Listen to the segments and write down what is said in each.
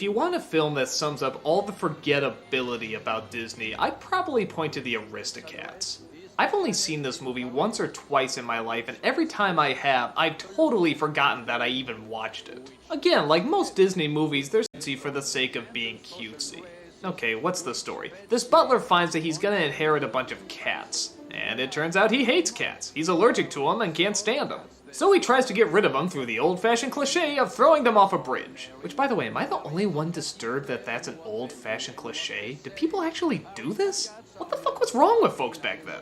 If you want a film that sums up all the forgettability about Disney, I'd probably point to the AristoCats. I've only seen this movie once or twice in my life, and every time I have, I've totally forgotten that I even watched it. Again, like most Disney movies, they're cutesy for the sake of being cutesy. Okay, what's the story? This butler finds that he's gonna inherit a bunch of cats, and it turns out he hates cats. He's allergic to them and can't stand them. So he tries to get rid of them through the old-fashioned cliche of throwing them off a bridge. Which, by the way, am I the only one disturbed that that's an old-fashioned cliche? Do people actually do this? What the fuck was wrong with folks back then?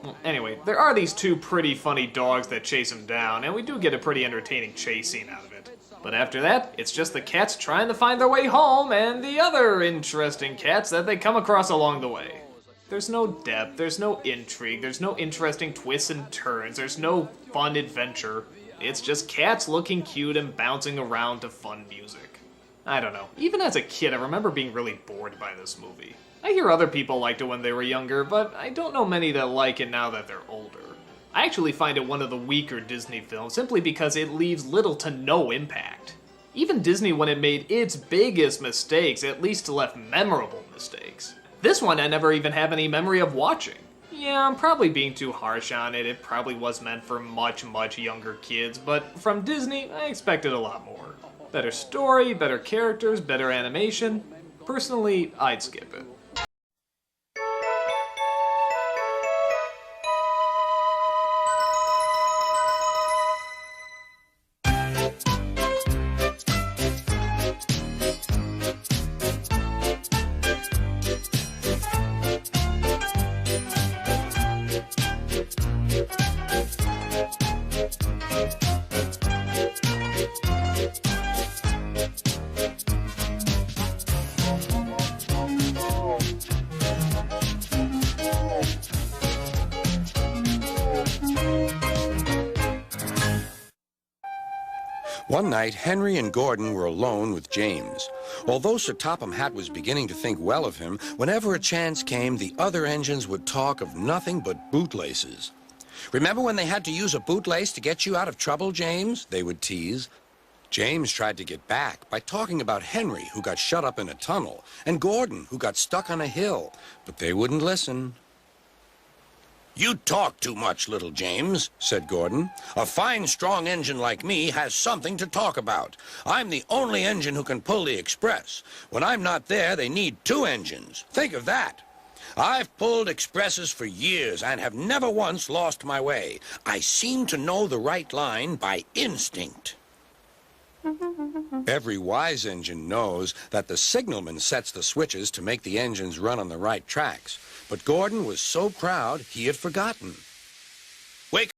Well, anyway, there are these two pretty funny dogs that chase him down, and we do get a pretty entertaining chase scene out of it. But after that, it's just the cats trying to find their way home and the other interesting cats that they come across along the way. There's no depth, there's no intrigue, there's no interesting twists and turns, there's no fun adventure. It's just cats looking cute and bouncing around to fun music. I don't know, even as a kid I remember being really bored by this movie. I hear other people liked it when they were younger, but I don't know many that like it now that they're older. I actually find it one of the weaker Disney films simply because it leaves little to no impact. Even Disney, when it made its biggest mistakes, at least left memorable mistakes. This one I never even have any memory of watching. Yeah, I'm probably being too harsh on it. It probably was meant for much, much younger kids, but from Disney, I expected a lot more. Better story, better characters, better animation. Personally, I'd skip it. One night, Henry and Gordon were alone with James. Although Sir Topham Hatt was beginning to think well of him, whenever a chance came, the other engines would talk of nothing but bootlaces. "Remember when they had to use a bootlace to get you out of trouble, James?" they would tease. James tried to get back by talking about Henry, who got shut up in a tunnel, and Gordon, who got stuck on a hill, but they wouldn't listen. "You talk too much, little James," said Gordon. "A fine, strong engine like me has something to talk about. I'm the only engine who can pull the express. When I'm not there, they need two engines. Think of that. I've pulled expresses for years and have never once lost my way. I seem to know the right line by instinct." Every wise engine knows that the signalman sets the switches to make the engines run on the right tracks. But Gordon was so proud he had forgotten. "Wake